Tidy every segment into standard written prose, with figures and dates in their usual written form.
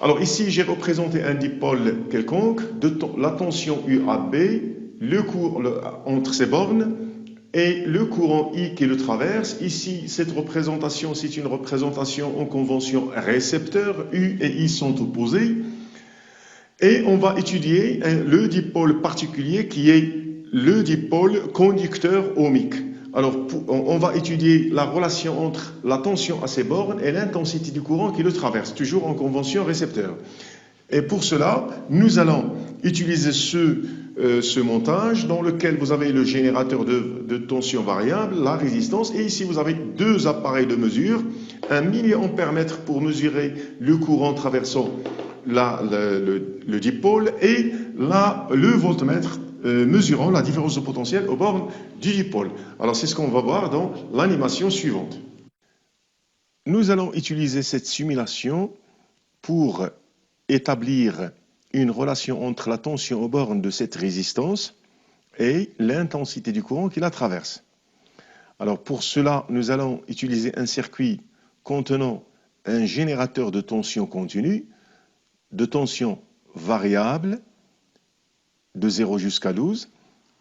Alors ici, j'ai représenté un dipôle quelconque, la tension UAB, entre ces bornes et le courant I qui le traverse. Ici, cette représentation, c'est une représentation en convention récepteur. U et I sont opposés. Et on va étudier le dipôle particulier qui est le dipôle conducteur ohmique. Alors, on va étudier la relation entre la tension à ces bornes et l'intensité du courant qui le traverse, toujours en convention récepteur. Et pour cela, nous allons utiliser ce montage dans lequel vous avez le générateur de tension variable, la résistance, et ici vous avez deux appareils de mesure, un milliampère-mètre pour mesurer le courant traversant le dipôle et le voltmètre mesurant la différence de potentiel aux bornes du dipôle. Alors c'est ce qu'on va voir dans l'animation suivante. Nous allons utiliser cette simulation pour établir une relation entre la tension aux bornes de cette résistance et l'intensité du courant qui la traverse. Alors pour cela, nous allons utiliser un circuit contenant un générateur de tension continue, de tension variable, de 0 jusqu'à 12.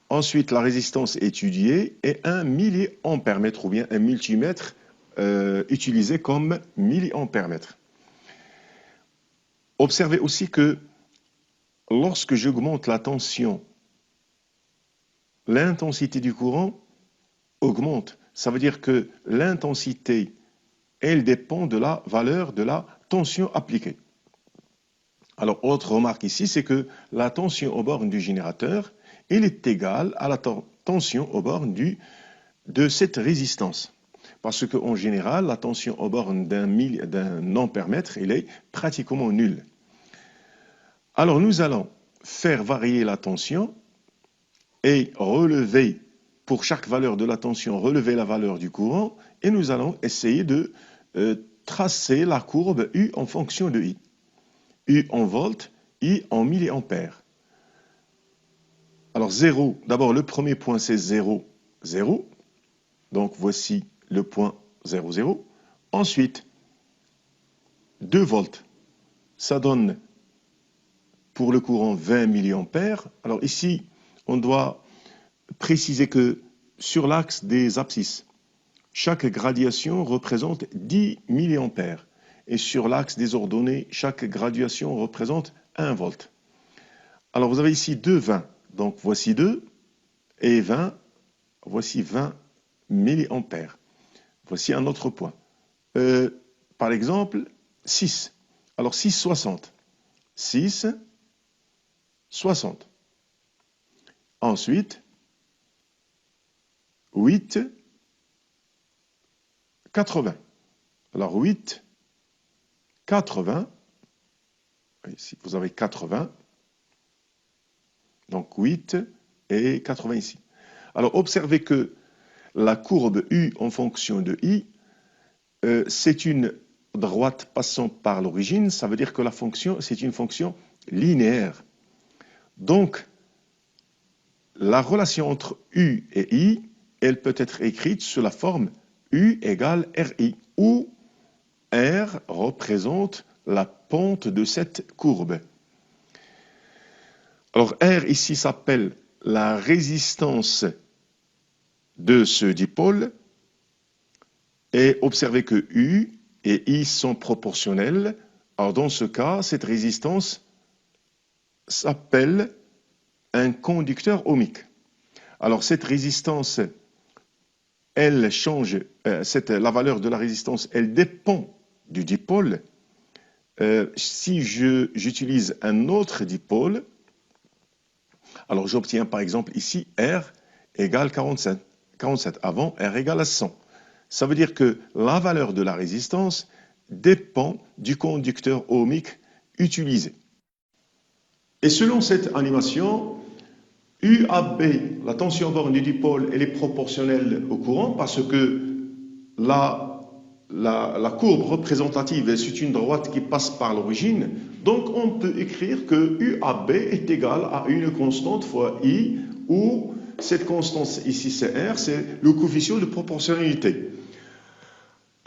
Ensuite, la résistance étudiée et un milliampère-mètre ou bien un multimètre utilisé comme milliampère-mètre. Observez aussi que lorsque j'augmente la tension, l'intensité du courant augmente. Ça veut dire que l'intensité, elle dépend de la valeur de la tension appliquée. Alors, autre remarque ici, c'est que la tension aux bornes du générateur, elle est égale à la tension aux bornes de cette résistance. Parce qu'en général, la tension aux bornes d'un ampère-mètre, elle est pratiquement nulle. Alors, nous allons faire varier la tension et relever, pour chaque valeur de la tension, relever la valeur du courant, et nous allons essayer de tracer la courbe U en fonction de I. U en volts, I en milliampères. Alors 0, d'abord le premier point c'est 0, 0. Donc voici le point 0, 0. Ensuite, 2 volts, ça donne pour le courant 20 milliampères. Alors ici, on doit préciser que sur l'axe des abscisses, chaque gradation représente 10 milliampères. Et sur l'axe des ordonnées, chaque graduation représente 1 volt. Alors vous avez ici 2 20. Donc voici 2 et 20. Voici 20 milliampères. Voici un autre point. Par exemple, 6. Alors 6, 60. 6, 60. Ensuite, 8, 80. Alors 8, 80, ici vous avez 80, donc 8 et 80 ici. Alors observez que la courbe U en fonction de I, c'est une droite passant par l'origine, ça veut dire que la fonction, c'est une fonction linéaire. Donc, la relation entre U et I, elle peut être écrite sous la forme U égale RI, où R représente la pente de cette courbe. Alors R ici s'appelle la résistance de ce dipôle et observez que U et I sont proportionnels. Alors dans ce cas, cette résistance s'appelle un conducteur ohmique. Alors cette résistance, elle change, la valeur de la résistance, elle dépend du dipôle. Si j'utilise un autre dipôle, alors j'obtiens par exemple ici R égale 47. Avant, R égale à 100. Ça veut dire que la valeur de la résistance dépend du conducteur ohmique utilisé. Et selon cette animation, UAB, la tension borne du dipôle, elle est proportionnelle au courant parce que la courbe représentative, c'est une droite qui passe par l'origine. Donc on peut écrire que UAB est égal à une constante fois I, où cette constante ici c'est R, c'est le coefficient de proportionnalité.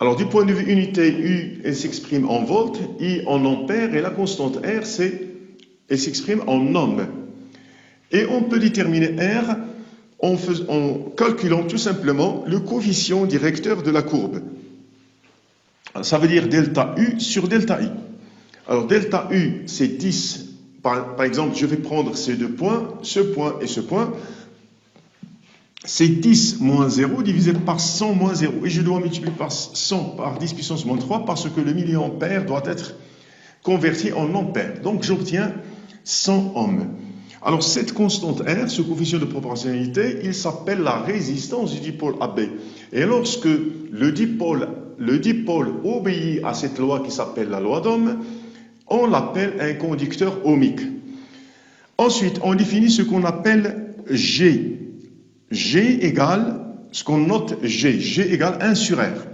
Alors, du point de vue unité, U, elle s'exprime en volts, I en ampères, et la constante R, elle s'exprime en ohms. Et on peut déterminer R en calculant tout simplement le coefficient directeur de la courbe. Ça veut dire delta U sur delta I. Alors, delta U, c'est 10. Par exemple, je vais prendre ces deux points, ce point et ce point. C'est 10 moins 0 divisé par 100 moins 0. Et je dois multiplier par 100 par 10 puissance moins 3 parce que le milliampère doit être converti en ampères. Donc j'obtiens 100 ohms. Alors cette constante R, ce coefficient de proportionnalité, il s'appelle la résistance du dipôle AB. Et lorsque le dipôle obéit à cette loi qui s'appelle la loi d'Ohm, on l'appelle un conducteur ohmique. Ensuite, on définit ce qu'on appelle G. G égale, ce qu'on note G. G égale 1 sur R.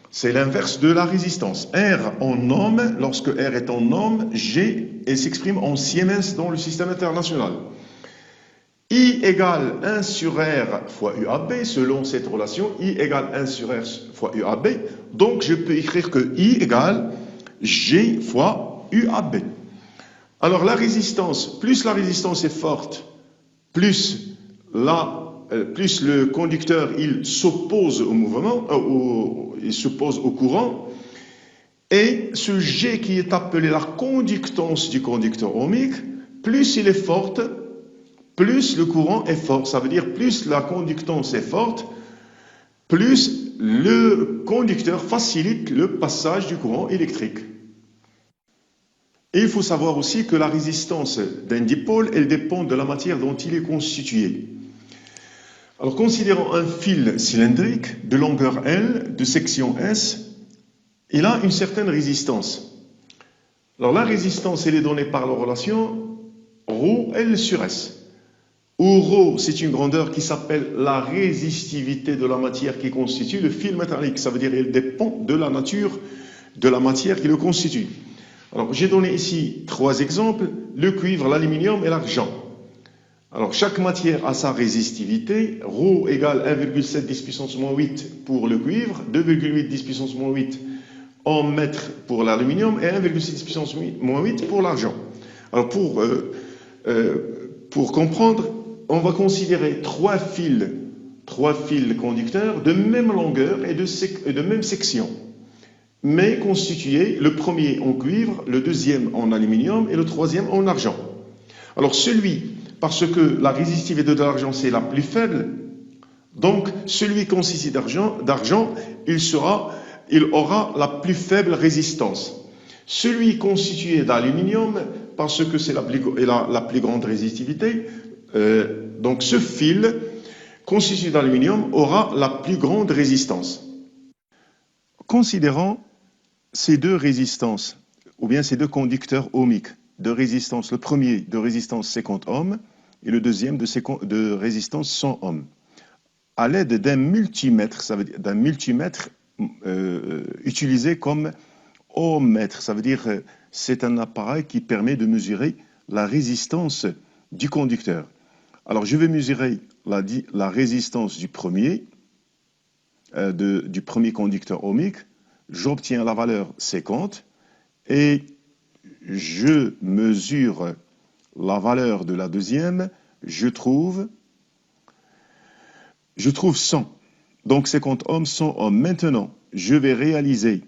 C'est l'inverse de la résistance. R en ohm, lorsque R est en ohm, G s'exprime en Siemens dans le système international. I égale 1 sur R fois UAB, selon cette relation, I égale 1 sur R fois UAB. Donc je peux écrire que I égale G fois UAB. Alors la résistance, plus la résistance est forte, plus le conducteur il s'oppose au mouvement, il s'oppose au courant, et ce G qui est appelé la conductance du conducteur ohmique, plus il est forte, plus le courant est fort. Ça veut dire plus la conductance est forte, plus le conducteur facilite le passage du courant électrique. Et il faut savoir aussi que la résistance d'un dipôle, elle dépend de la matière dont il est constitué. Alors, considérons un fil cylindrique de longueur L, de section S, il a une certaine résistance. Alors, la résistance, elle est donnée par la relation ρL sur S, où ρ, c'est une grandeur qui s'appelle la résistivité de la matière qui constitue le fil métallique. Ça veut dire qu'elle dépend de la nature de la matière qui le constitue. Alors, j'ai donné ici 3 exemples, le cuivre, l'aluminium et l'argent. Alors, chaque matière a sa résistivité. ρ égale 1,7 10 puissance moins 8 pour le cuivre, 2,8 10 puissance moins 8 en mètres pour l'aluminium et 1,6 10 puissance moins 8 pour l'argent. Alors, pour comprendre, on va considérer 3 fils conducteurs de même longueur et de même section, mais constitués, le premier en cuivre, le deuxième en aluminium et le troisième en argent. Alors, parce que la résistivité de l'argent, c'est la plus faible, donc celui constitué d'argent, il aura la plus faible résistance. Celui constitué d'aluminium, parce que c'est la plus grande résistivité, donc ce fil constitué d'aluminium aura la plus grande résistance. Considérons ces deux résistances, ou bien ces deux conducteurs ohmiques de résistance, le premier de résistance 50 ohms et le deuxième de résistance 100 ohms, à l'aide d'un multimètre, ça veut dire d'un multimètre utilisé comme ohmmètre, ça veut dire c'est un appareil qui permet de mesurer la résistance du conducteur. Alors je vais mesurer la résistance du premier conducteur ohmique, j'obtiens la valeur 50 et je mesure la valeur de la deuxième, je trouve 100. Donc 50 ohms, 100 ohms. Maintenant, je vais réaliser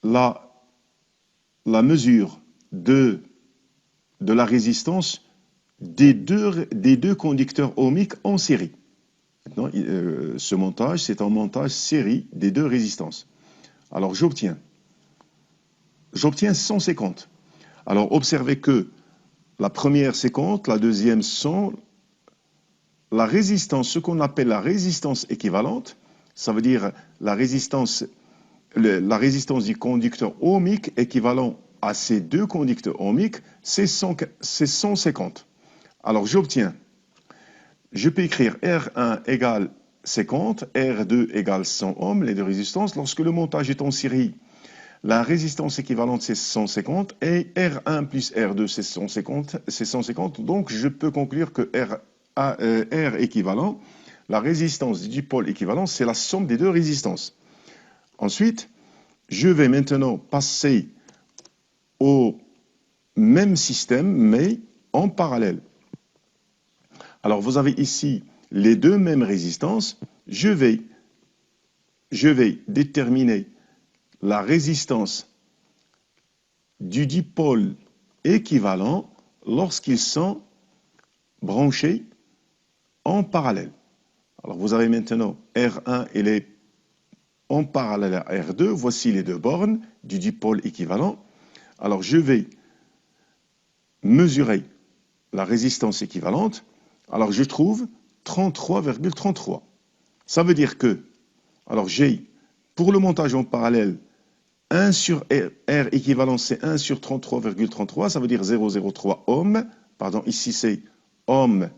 la mesure de la résistance des deux conducteurs ohmiques en série. Maintenant, ce montage, c'est un montage série des deux résistances. Alors, j'obtiens 150. Alors, observez que la première 50, la deuxième 100, la résistance, ce qu'on appelle la résistance équivalente, ça veut dire la résistance du conducteur ohmique équivalent à ces deux conducteurs ohmiques, c'est 150. Alors, je peux écrire R1 égale 50, R2 égale 100 ohms, les deux résistances. Lorsque le montage est en série, la résistance équivalente, c'est 150, et R1 plus R2, c'est 150. Donc, je peux conclure que R équivalent la résistance du dipôle équivalent, c'est la somme des deux résistances. Ensuite, je vais maintenant passer au même système, mais en parallèle. Alors, vous avez ici les deux mêmes résistances. Je vais déterminer la résistance du dipôle équivalent lorsqu'ils sont branchés en parallèle. Alors, vous avez maintenant R1 et les en parallèle à R2. Voici les deux bornes du dipôle équivalent. Alors, je vais mesurer la résistance équivalente. Alors, je trouve 33,33. Ça veut dire que, alors j'ai, pour le montage en parallèle, 1 sur R équivalent, c'est 1 sur 33,33, ça veut dire 0,03 ohms. Pardon, ici c'est ohm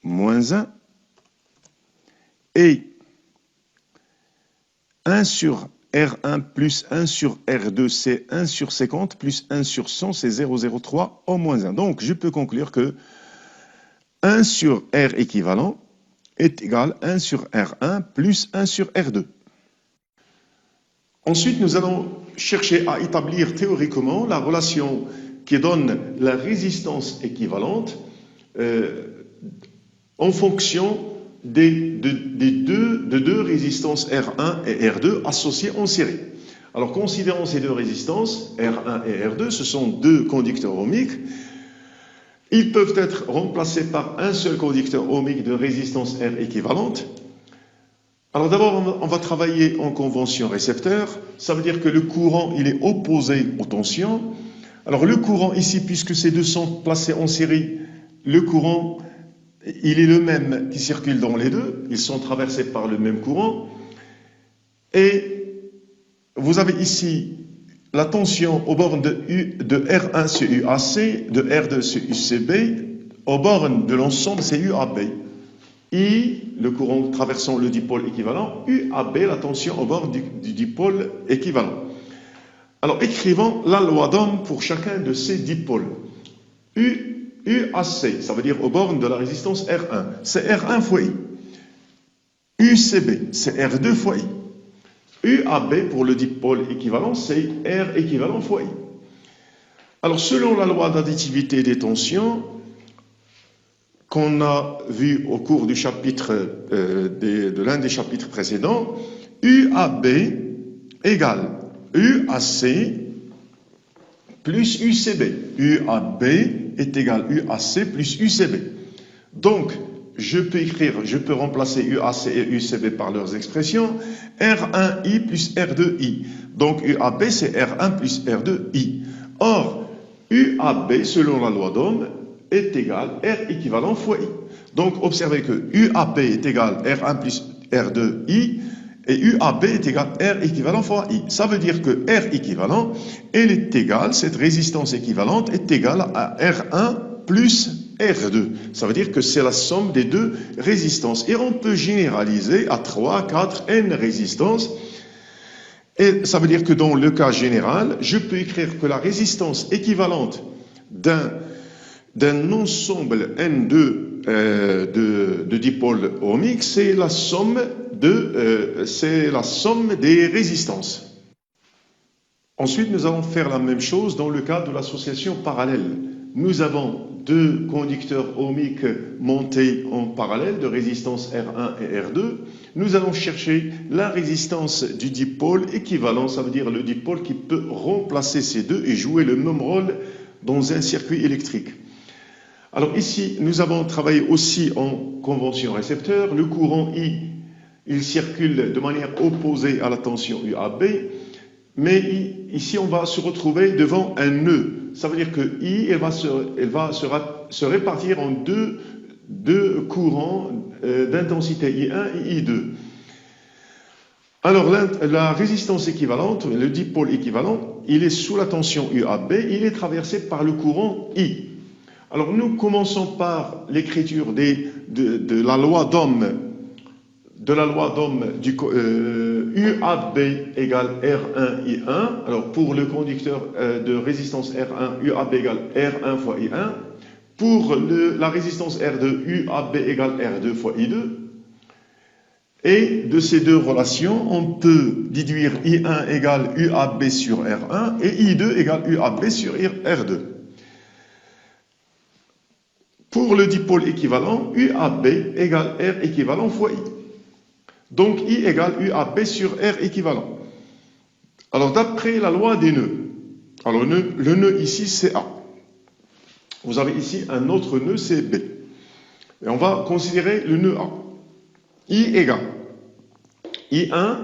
moins 1. Et 1 sur R1 plus 1 sur R2, c'est 1 sur 50, plus 1 sur 100, c'est 0,03 ohm moins 1. Donc, je peux conclure que 1 sur R équivalent est égal à 1 sur R1 plus 1 sur R2. Ensuite, nous allons chercher à établir théoriquement la relation qui donne la résistance équivalente en fonction de deux résistances R1 et R2 associées en série. Alors, considérons ces deux résistances, R1 et R2, ce sont deux conducteurs ohmiques. Ils peuvent être remplacés par un seul conducteur ohmique de résistance R équivalente. Alors d'abord, on va travailler en convention récepteur. Ça veut dire que le courant, il est opposé aux tensions. Alors le courant ici, puisque ces deux sont placés en série, le courant, il est le même qui circule dans les deux. Ils sont traversés par le même courant. Et vous avez ici la tension aux bornes de R1 sur UAC, de R2 sur UCB, aux bornes de l'ensemble, c'est UAB. I, le courant traversant le dipôle équivalent, UAB, la tension aux bornes du dipôle équivalent. Alors, écrivons la loi d'Ohm pour chacun de ces dipôles. UAC, ça veut dire aux bornes de la résistance R1, c'est R1 fois I. UCB, c'est R2 fois I. UAB pour le dipôle équivalent, c'est R équivalent fois I. Alors, selon la loi d'additivité des tensions, qu'on a vu au cours du chapitre de l'un des chapitres précédents, UAB égale UAC plus UCB. UAB est égal UAC plus UCB. Donc, je peux remplacer UAC et UCB par leurs expressions. R1I plus R2I. Donc, UAB, c'est R1 plus R2I. Or, UAB, selon la loi d'Ohm, est égal R équivalent fois I. Donc, observez que UAB est égal R1 plus R2I et UAB est égal R équivalent fois I. Ça veut dire que R équivalent, elle est égale, cette résistance équivalente est égale à R1 plus R2. Ça veut dire que c'est la somme des deux résistances. Et on peut généraliser à 3, 4, N résistances. Et ça veut dire que dans le cas général, je peux écrire que la résistance équivalente d'un ensemble N2 de dipôles ohmiques, c'est la somme des résistances. Ensuite, nous allons faire la même chose dans le cas de l'association parallèle. Nous avons deux conducteurs ohmiques montés en parallèle de résistance R1 et R2. Nous allons chercher la résistance du dipôle équivalent, ça veut dire le dipôle qui peut remplacer ces deux et jouer le même rôle dans un circuit électrique. Alors ici, nous avons travaillé aussi en convention récepteur. Le courant I, il circule de manière opposée à la tension UAB, mais ici, on va se retrouver devant un nœud. Ça veut dire que I, elle va se répartir en deux courants d'intensité I1 et I2. Alors, la résistance équivalente, le dipôle équivalent, il est sous la tension UAB, il est traversé par le courant I. Alors, nous commençons par l'écriture de la loi d'Ohm, du UAB égale R1I1. Alors, pour le conducteur de résistance R1, UAB égale R1 fois I1. Pour la résistance R2, UAB égale R2 fois I2. Et de ces deux relations, on peut déduire I1 égale UAB sur R1 et I2 égale UAB sur R2. Pour le dipôle équivalent, UAB égale R équivalent fois I. Donc I égale UAB sur R équivalent. Alors d'après la loi des nœuds, alors le nœud ici c'est A. Vous avez ici un autre nœud, c'est B. Et on va considérer le nœud A. I égale I1,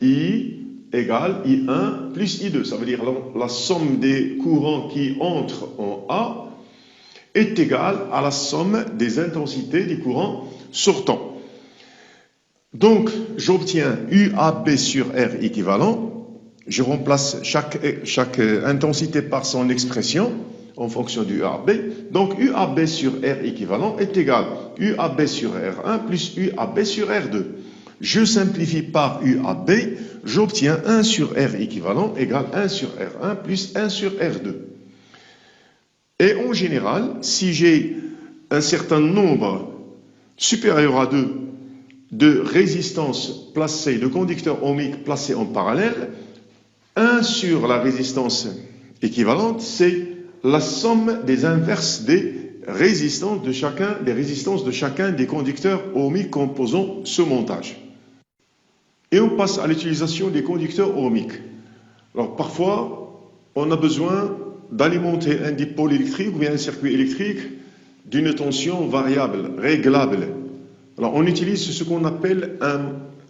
I égale I1 plus I2. Ça veut dire la somme des courants qui entrent en A est égale à la somme des intensités des courants sortants. Donc, j'obtiens UAB sur R équivalent. Je remplace chaque intensité par son expression en fonction du UAB. Donc, UAB sur R équivalent est égal à UAB sur R1 plus UAB sur R2. Je simplifie par UAB, j'obtiens 1 sur R équivalent égale 1 sur R1 plus 1 sur R2. Et en général, si j'ai un certain nombre supérieur à 2 de résistances placées, de conducteurs ohmiques placés en parallèle, 1 sur la résistance équivalente, c'est la somme des inverses des résistances de chacun des conducteurs ohmiques composant ce montage. Et on passe à l'utilisation des conducteurs ohmiques. Alors parfois, on a besoin d'alimenter un dipôle électrique ou bien un circuit électrique d'une tension variable, réglable. Alors on utilise ce qu'on appelle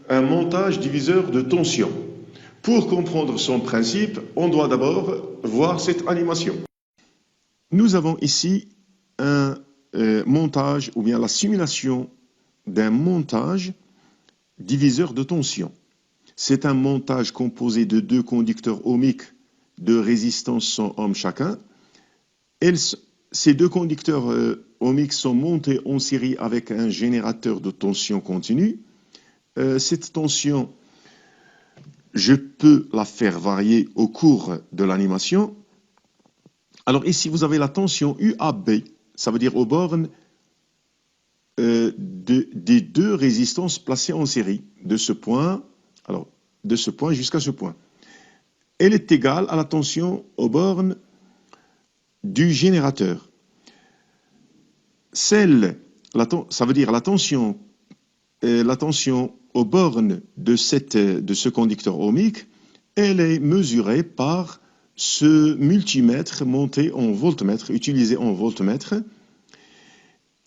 un montage diviseur de tension. Pour comprendre son principe, on doit d'abord voir cette animation. Nous avons ici un montage ou bien la simulation d'un montage diviseur de tension. C'est un montage composé de deux conducteurs ohmiques de résistance 100 ohms chacun. Ces deux conducteurs ohmiques sont montés en série avec un générateur de tension continue. Cette tension, je peux la faire varier au cours de l'animation. Alors ici, vous avez la tension UAB, ça veut dire aux bornes des deux résistances placées en série, de ce point jusqu'à ce point. Elle est égale à la tension aux bornes du générateur. Ça veut dire la tension aux bornes de ce conducteur ohmique, elle est mesurée par ce multimètre monté en voltmètre, utilisé en voltmètre.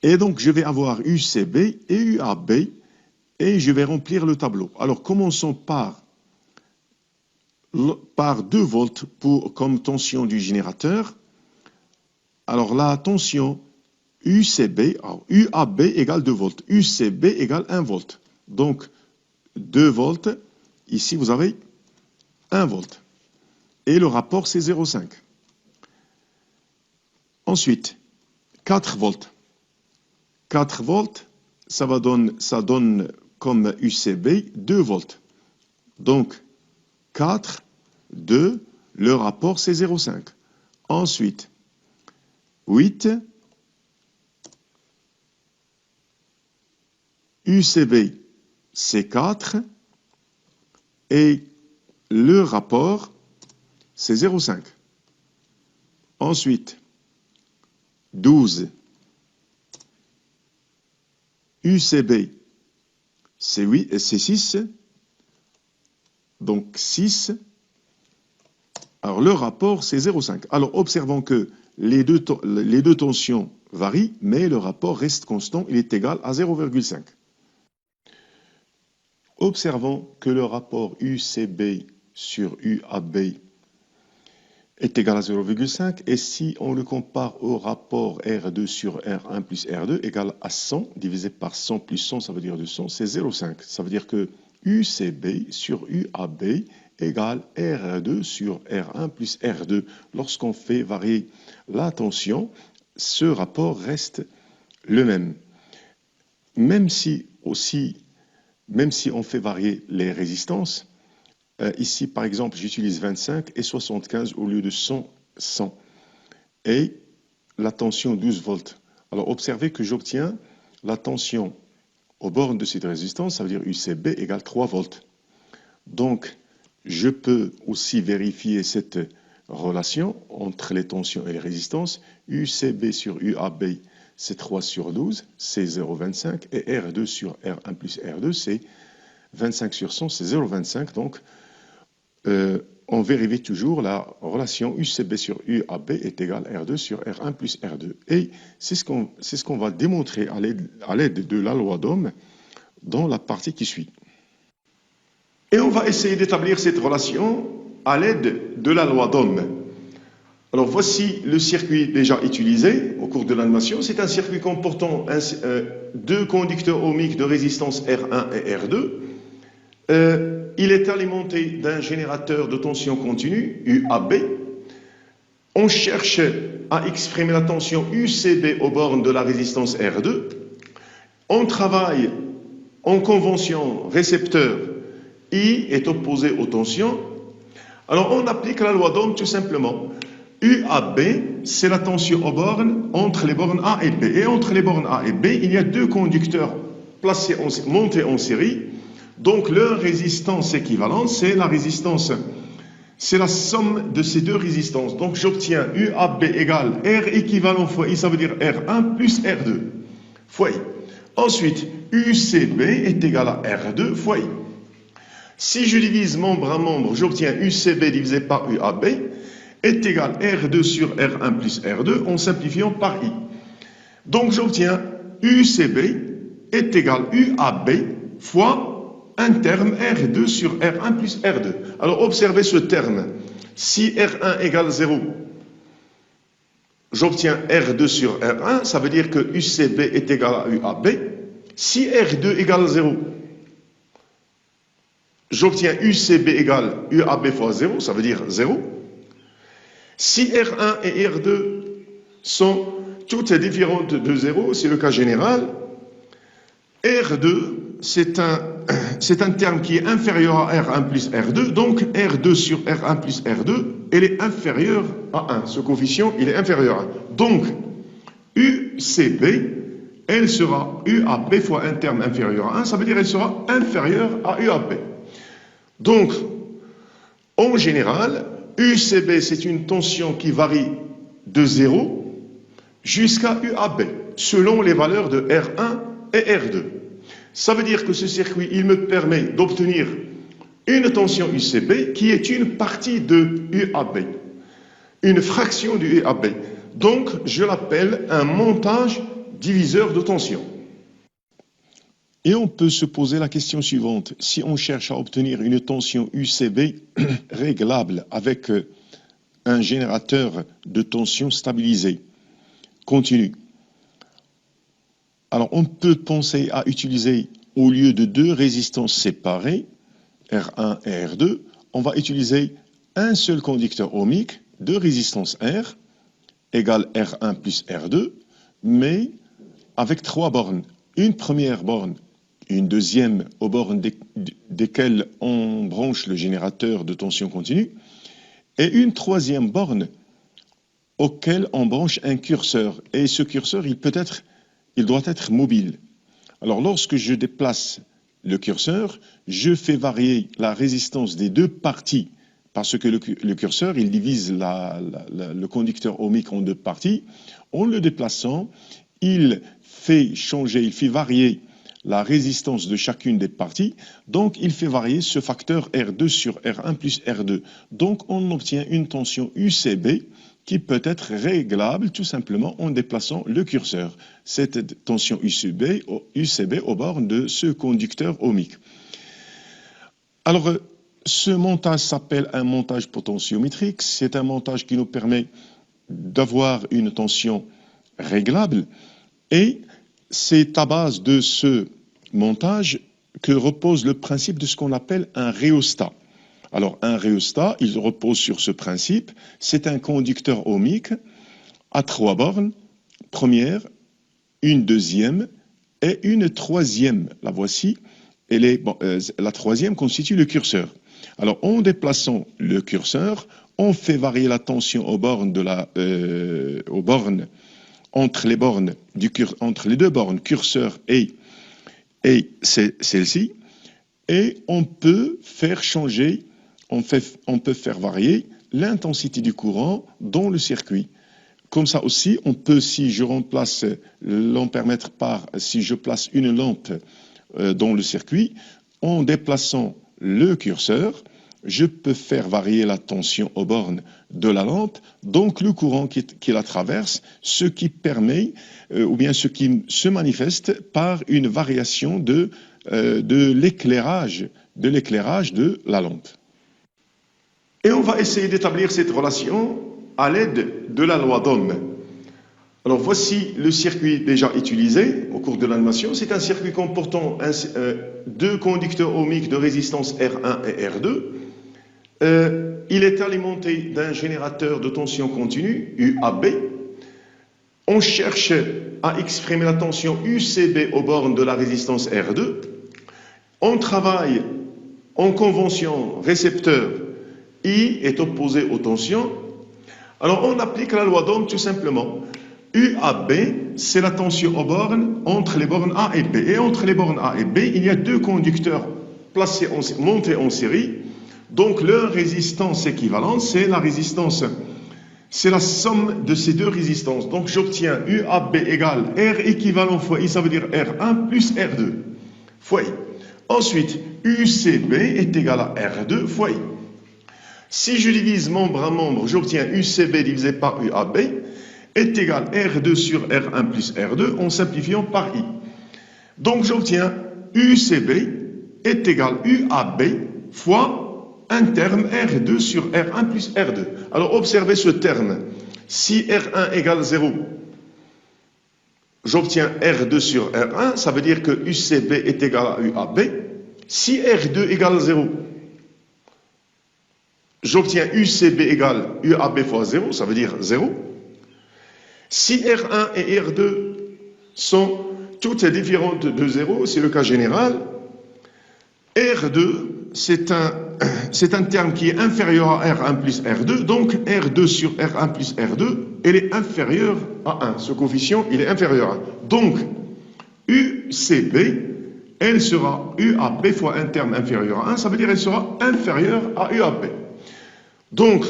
Et donc, je vais avoir UCB et UAB et je vais remplir le tableau. Alors, commençons par 2 volts comme tension du générateur. Alors, la tension UCB, alors UAB égale 2 volts, UCB égale 1 volt. Donc, 2 volts, ici vous avez 1 volt. Et le rapport, c'est 0,5. Ensuite, 4 volts. 4 volts, ça donne comme UCB 2 volts. Donc, 4, 2, le rapport, c'est 0,5. Ensuite, 8, UCB, c'est 4, et le rapport, c'est 0,5. Ensuite, 12, UCB, c'est 6, donc 6. Alors le rapport, c'est 0,5. Alors observons que les deux tensions varient, mais le rapport reste constant, il est égal à 0,5. Observons que le rapport UCB sur UAB est égal à 0,5 et si on le compare au rapport R2 sur R1 plus R2 égale à 100 divisé par 100 plus 100, ça veut dire 200, c'est 0,5. Ça veut dire que UCB sur UAB égale R2 sur R1 plus R2. Lorsqu'on fait varier la tension, ce rapport reste le même. Même si on fait varier les résistances, ici, par exemple, j'utilise 25 et 75 au lieu de 100. Et la tension 12 volts. Alors, observez que j'obtiens la tension aux bornes de cette résistance, ça veut dire UCB égale 3 volts. Donc, je peux aussi vérifier cette relation entre les tensions et les résistances. UCB sur UAB, c'est 3 sur 12, c'est 0,25. Et R2 sur R1 plus R2, c'est 25 sur 100, c'est 0,25. Donc, on vérifie toujours la relation UCB sur UAB est égale R2 sur R1 plus R2. Et c'est ce qu'on va démontrer à l'aide de la loi d'Ohm dans la partie qui suit. Et on va essayer d'établir cette relation à l'aide de la loi d'Ohm. Alors voici le circuit déjà utilisé au cours de l'animation. C'est un circuit comportant deux conducteurs ohmiques de résistance R1 et R2. Il est alimenté d'un générateur de tension continue, UAB. On cherche à exprimer la tension UCB aux bornes de la résistance R2. On travaille en convention récepteur I est opposé aux tensions. Alors on applique la loi d'Ohm tout simplement. UAB, c'est la tension aux bornes entre les bornes A et B. Et entre les bornes A et B, il y a deux conducteurs montés en série. Donc leur résistance équivalente, c'est la résistance, c'est la somme de ces deux résistances. Donc j'obtiens UAB égale R équivalent fois I, ça veut dire R1 plus R2 fois I. Ensuite, UCB est égal à R2 fois I. Si je divise membre à membre, j'obtiens UCB divisé par UAB est égal à R2 sur R1 plus R2 en simplifiant par I. Donc j'obtiens UCB est égal à UAB fois un terme R2 sur R1 plus R2. Alors observez ce terme. Si R1 égale 0, j'obtiens R2 sur R1, ça veut dire que UCB est égal à UAB. Si R2 égale 0, j'obtiens UCB égale UAB fois 0, ça veut dire 0. Si R1 et R2 sont toutes différentes de 0, c'est le cas général, R2, c'est un terme qui est inférieur à R1 plus R2, donc R2 sur R1 plus R2, elle est inférieure à 1. Ce coefficient, il est inférieur à 1. Donc, UCB, elle sera UAB fois un terme inférieur à 1, ça veut dire qu'elle sera inférieure à UAB. Donc, en général, UCB, c'est une tension qui varie de 0 jusqu'à UAB, selon les valeurs de R1 et R2. Ça veut dire que ce circuit, il me permet d'obtenir une tension UCB qui est une partie de UAB, une fraction du UAB. Donc, je l'appelle un montage diviseur de tension. Et on peut se poser la question suivante. Si on cherche à obtenir une tension UCB réglable avec un générateur de tension stabilisé, continu, alors on peut penser à utiliser, au lieu de deux résistances séparées, R1 et R2, on va utiliser un seul conducteur ohmique de résistance R égale R1 plus R2, mais avec trois bornes. Une première borne, une deuxième aux bornes desquelles on branche le générateur de tension continue, et une troisième borne auquel on branche un curseur. Et ce curseur, il doit être mobile. Alors lorsque je déplace le curseur, je fais varier la résistance des deux parties, parce que le curseur, il divise le conducteur ohmique en deux parties. En le déplaçant, il fait varier la résistance de chacune des parties, donc il fait varier ce facteur R2 sur R1 plus R2. Donc on obtient une tension UCB qui peut être réglable tout simplement en déplaçant le curseur. Cette tension UCB aux bornes de ce conducteur ohmique. Alors, ce montage s'appelle un montage potentiométrique. C'est un montage qui nous permet d'avoir une tension réglable. Et c'est à base de ce montage que repose le principe de ce qu'on appelle un rhéostat. Alors, un rhéostat, il repose sur ce principe. C'est un conducteur ohmique à trois bornes, première, une deuxième et une troisième. La voici. La troisième constitue le curseur. Alors, en déplaçant le curseur, on fait varier la tension aux bornes entre les deux bornes, curseur et et c'est celle-ci. Et on peut faire changer, on peut faire varier l'intensité du courant dans le circuit. Comme ça aussi, on peut, si je remplace l'ampèremètre si je place une lampe dans le circuit, en déplaçant le curseur, je peux faire varier la tension aux bornes de la lampe, donc le courant qui la traverse, ce qui permet, ou bien ce qui se manifeste par une variation de l'éclairage de la lampe. Et on va essayer d'établir cette relation à l'aide de la loi d'Ohm. Alors voici le circuit déjà utilisé au cours de l'animation. C'est un circuit comportant deux conducteurs ohmiques de résistance R1 et R2. Il est alimenté d'un générateur de tension continue, UAB. On cherche à exprimer la tension UCB aux bornes de la résistance R2. On travaille en convention récepteur I est opposé aux tensions. Alors on applique la loi d'Ohm tout simplement. UAB, c'est la tension aux bornes entre les bornes A et B. Et entre les bornes A et B, il y a deux conducteurs montés en série. Donc leur résistance équivalente, c'est la résistance. C'est la somme de ces deux résistances. Donc j'obtiens UAB égale R équivalent fois I, ça veut dire R1 plus R2 fois I. Ensuite, UCB est égal à R2 fois I. Si je divise membre à membre, j'obtiens UCB divisé par UAB est égal à R2 sur R1 plus R2 en simplifiant par I. Donc j'obtiens UCB est égal à UAB fois un terme R2 sur R1 plus R2. Alors observez ce terme. Si R1 égale 0, j'obtiens R2 sur R1, ça veut dire que UCB est égal à UAB. Si R2 égale 0, j'obtiens UCB égale UAB fois 0, ça veut dire 0. Si R1 et R2 sont toutes différentes de 0, c'est le cas général, R2, c'est un terme qui est inférieur à R1 plus R2, donc R2 sur R1 plus R2, elle est inférieure à 1. Ce coefficient, il est inférieur à 1. Donc, UCB, elle sera UAB fois un terme inférieur à 1, ça veut dire qu'elle sera inférieure à UAB. Donc,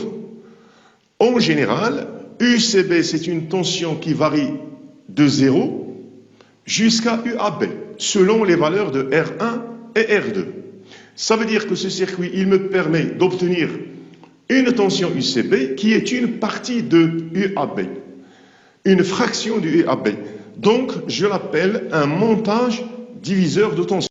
en général, UCB, c'est une tension qui varie de 0 jusqu'à UAB, selon les valeurs de R1 et R2. Ça veut dire que ce circuit, il me permet d'obtenir une tension UCB qui est une partie de UAB, une fraction du UAB. Donc, je l'appelle un montage diviseur de tension.